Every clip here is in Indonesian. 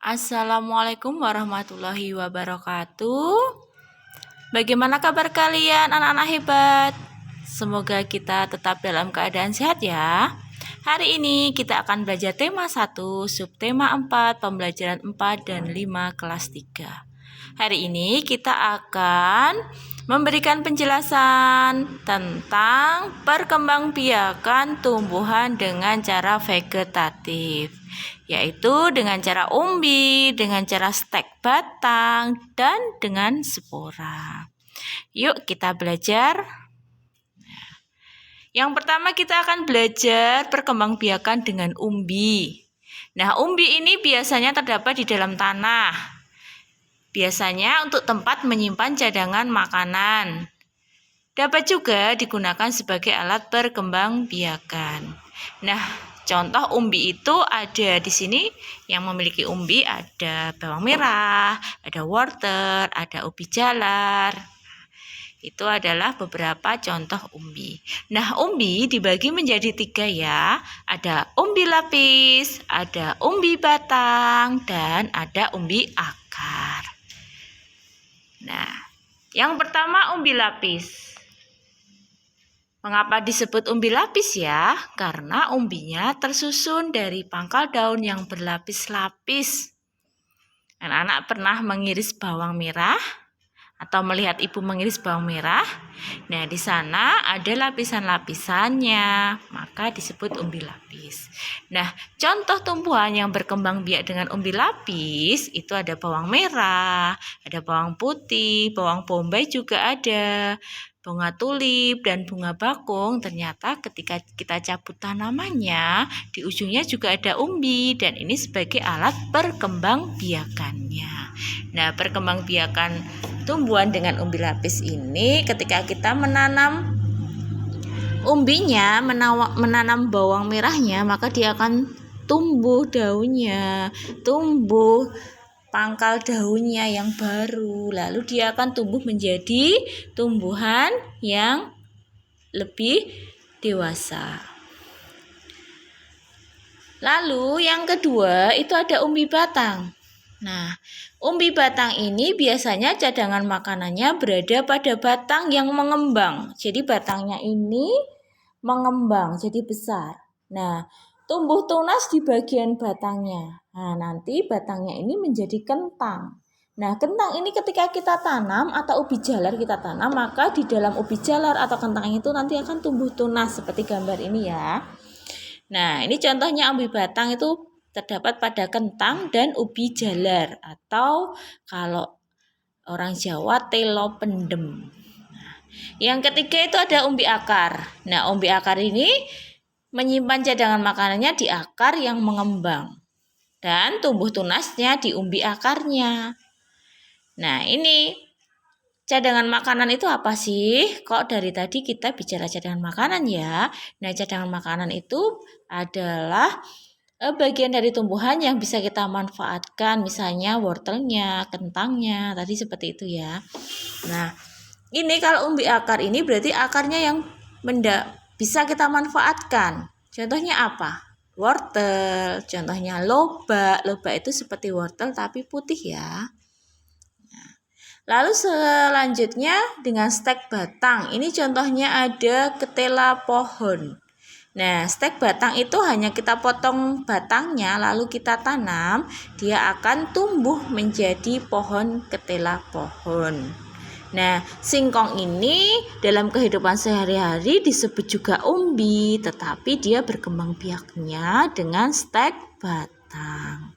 Assalamualaikum warahmatullahi wabarakatuh. Bagaimana kabar kalian anak-anak hebat? Semoga kita tetap dalam keadaan sehat ya. Hari ini kita akan belajar tema 1, subtema 4, pembelajaran 4 dan 5 kelas 3. Hari ini kita akan memberikan penjelasan tentang perkembangbiakan tumbuhan dengan cara vegetatif, yaitu dengan cara umbi, dengan cara stek batang, dan dengan spora. Yuk kita belajar. Yang pertama kita akan belajar perkembangbiakan dengan umbi. Nah, umbi ini biasanya terdapat di dalam tanah. Biasanya untuk tempat menyimpan cadangan makanan. Dapat juga digunakan sebagai alat perkembangbiakan. Nah, contoh umbi itu ada di sini. Yang memiliki umbi ada bawang merah, ada wortel, ada ubi jalar. Itu adalah beberapa contoh umbi. Nah, umbi dibagi menjadi 3 ya. Ada umbi lapis, ada umbi batang, dan ada umbi akar. Nah, yang pertama umbi lapis. Mengapa disebut umbi lapis ya? Karena umbinya tersusun dari pangkal daun yang berlapis-lapis. Anak-anak pernah mengiris bawang merah atau melihat ibu mengiris bawang merah? Nah, di sana ada lapisan-lapisannya, maka disebut umbi lapis. Nah, contoh tumbuhan yang berkembang biak dengan umbi lapis itu ada bawang merah, ada bawang putih, bawang bombay juga ada, bunga tulip dan bunga bakung. Ternyata ketika kita cabut tanamannya, di ujungnya juga ada umbi, dan ini sebagai alat perkembangbiakannya. Nah, perkembangbiakan tumbuhan dengan umbi lapis ini ketika kita menanam umbinya, menanam bawang merahnya, maka dia akan tumbuh daunnya, tumbuh pangkal daunnya yang baru, lalu dia akan tumbuh menjadi tumbuhan yang lebih dewasa. Lalu yang kedua itu ada umbi batang. Nah, umbi batang ini biasanya cadangan makanannya berada pada batang yang mengembang. Jadi batangnya ini mengembang jadi besar. Nah, tumbuh tunas di bagian batangnya. Nah, nanti batangnya ini menjadi kentang. Nah, kentang ini ketika kita tanam atau ubi jalar kita tanam, maka di dalam ubi jalar atau kentang itu nanti akan tumbuh tunas seperti gambar ini ya. Nah, ini contohnya umbi batang itu terdapat pada kentang dan ubi jalar, atau kalau orang Jawa telo pendem. Nah, yang ketiga itu ada umbi akar. Nah, umbi akar ini menyimpan cadangan makanannya di akar yang mengembang dan tumbuh tunasnya di umbi akarnya. Nah, ini cadangan makanan itu apa sih? Kok dari tadi kita bicara cadangan makanan ya? Nah, cadangan makanan itu adalah bagian dari tumbuhan yang bisa kita manfaatkan, misalnya wortelnya, kentangnya, tadi seperti itu ya. Nah, ini kalau umbi akar ini berarti akarnya yang bisa kita manfaatkan. Contohnya apa? Wortel, contohnya lobak. Lobak itu seperti wortel tapi putih ya. Nah, lalu selanjutnya dengan stek batang. Ini contohnya ada ketela pohon. Nah, stek batang itu hanya kita potong batangnya lalu kita tanam, dia akan tumbuh menjadi pohon ketela pohon. Nah, singkong ini dalam kehidupan sehari-hari disebut juga umbi, tetapi dia berkembang biaknya dengan stek batang.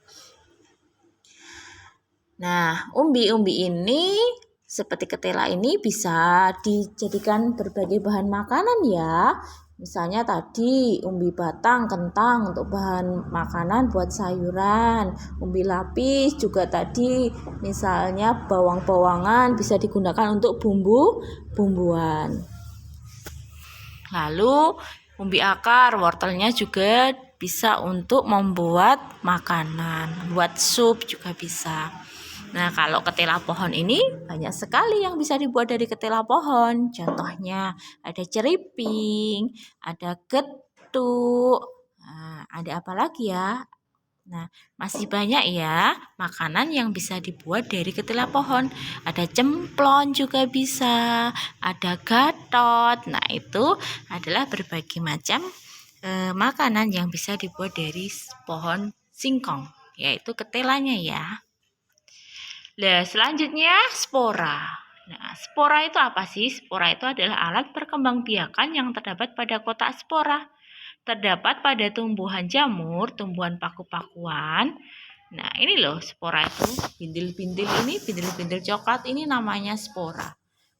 Nah, umbi-umbi ini seperti ketela ini bisa dijadikan berbagai bahan makanan ya. Misalnya tadi umbi batang, kentang untuk bahan makanan buat sayuran. Umbi lapis juga tadi misalnya bawang-bawangan bisa digunakan untuk bumbuan. Lalu umbi akar, wortelnya juga bisa untuk membuat makanan, buat sup juga bisa. Nah, kalau ketela pohon ini banyak sekali yang bisa dibuat dari ketela pohon. Contohnya ada ceriping, ada getuk, ada apa lagi ya? Nah, masih banyak ya makanan yang bisa dibuat dari ketela pohon. Ada cemplon juga bisa, ada gatot. Nah, itu adalah berbagai macam makanan yang bisa dibuat dari pohon singkong, yaitu ketelanya ya. Nah, selanjutnya spora. Nah, spora itu apa sih? Spora itu adalah alat perkembangbiakan yang terdapat pada kotak spora. Terdapat pada tumbuhan jamur, tumbuhan paku-pakuan. Nah, ini loh spora itu. Bintil-bintil ini, bintil-bintil coklat ini namanya spora.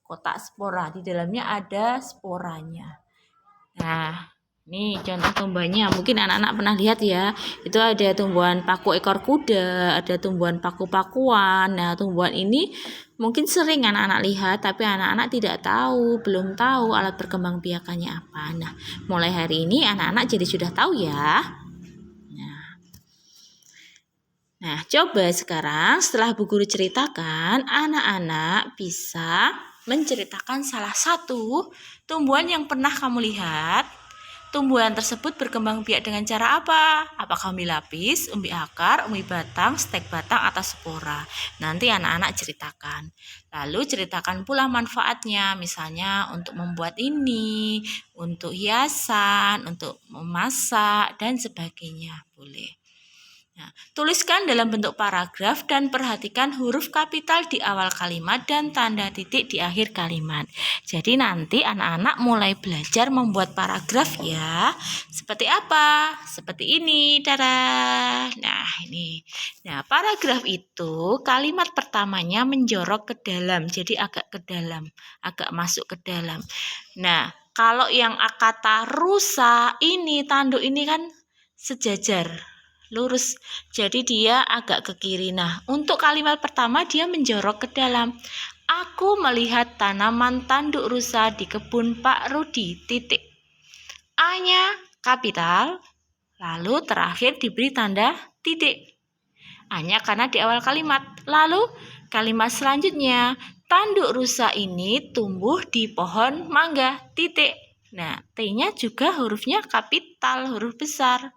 Kotak spora, di dalamnya ada sporanya. Nah, ini contoh tumbuhannya. Mungkin anak-anak pernah lihat ya. Itu ada tumbuhan paku ekor kuda, ada tumbuhan paku-pakuan. Nah, tumbuhan ini mungkin sering anak-anak lihat, tapi anak-anak tidak tahu, belum tahu alat perkembangbiakannya apa. Nah, mulai hari ini anak-anak jadi sudah tahu ya. Nah, coba sekarang setelah Bu Guru ceritakan, anak-anak bisa menceritakan salah satu tumbuhan yang pernah kamu lihat. Tumbuhan tersebut berkembang biak dengan cara apa? Apakah umbi lapis, umbi akar, umbi batang, stek batang, atau spora? Nanti anak-anak ceritakan. Lalu ceritakan pula manfaatnya, misalnya untuk membuat ini, untuk hiasan, untuk memasak, dan sebagainya. Boleh. Nah, tuliskan dalam bentuk paragraf dan perhatikan huruf kapital di awal kalimat dan tanda titik di akhir kalimat. Jadi nanti anak-anak mulai belajar membuat paragraf ya. Seperti apa? Seperti ini, Dara. Nah, ini. Nah, paragraf itu kalimat pertamanya menjorok ke dalam. Jadi agak ke dalam, agak masuk ke dalam. Nah, kalau yang kata rusa ini, tanduk ini kan sejajar, lurus, jadi dia agak ke kiri. Nah, untuk kalimat pertama dia menjorok ke dalam. Aku melihat tanaman tanduk rusa di kebun Pak Rudi, titik. A-nya kapital, lalu terakhir diberi tanda titik. A-nya karena di awal kalimat. Lalu kalimat selanjutnya, tanduk rusa ini tumbuh di pohon mangga, titik. Nah, T-nya juga hurufnya kapital, huruf besar.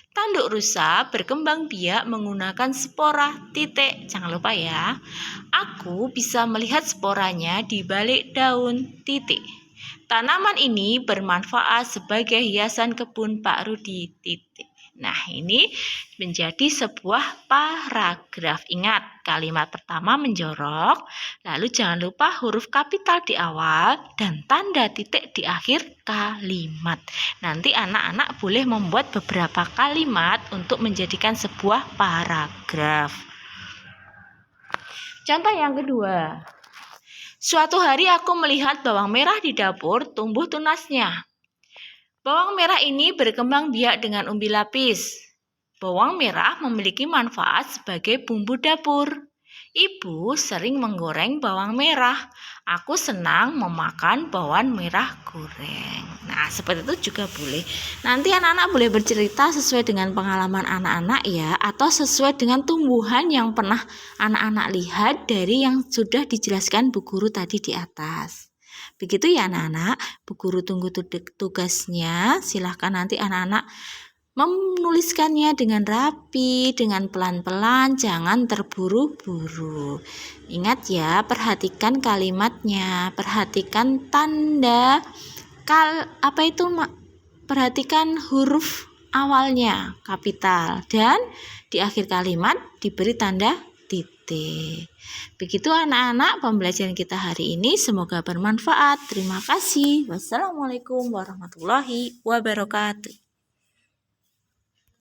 Tanduk rusa berkembang biak menggunakan spora, titik. Jangan lupa ya. Aku bisa melihat sporanya di balik daun, titik. Tanaman ini bermanfaat sebagai hiasan kebun Pak Rudi, titik. Nah, ini menjadi sebuah paragraf. Ingat, kalimat pertama menjorok, lalu jangan lupa huruf kapital di awal dan tanda titik di akhir kalimat. Nanti anak-anak boleh membuat beberapa kalimat untuk menjadikan sebuah paragraf. Contoh yang kedua. Suatu hari aku melihat bawang merah di dapur tumbuh tunasnya. Bawang merah ini berkembang biak dengan umbi lapis. Bawang merah memiliki manfaat sebagai bumbu dapur. Ibu sering menggoreng bawang merah. Aku senang memakan bawang merah goreng. Nah, seperti itu juga boleh. Nanti anak-anak boleh bercerita sesuai dengan pengalaman anak-anak ya, atau sesuai dengan tumbuhan yang pernah anak-anak lihat dari yang sudah dijelaskan Bu Guru tadi di atas. Begitu ya anak-anak, Bu Guru tunggu tugasnya. Silahkan nanti anak-anak menuliskannya dengan rapi, dengan pelan-pelan, jangan terburu-buru. Ingat ya, perhatikan kalimatnya, perhatikan tanda, perhatikan huruf awalnya, kapital, dan di akhir kalimat diberi tanda titik. Begitu anak-anak pembelajaran kita hari ini, semoga bermanfaat. Terima kasih. Wassalamualaikum warahmatullahi wabarakatuh.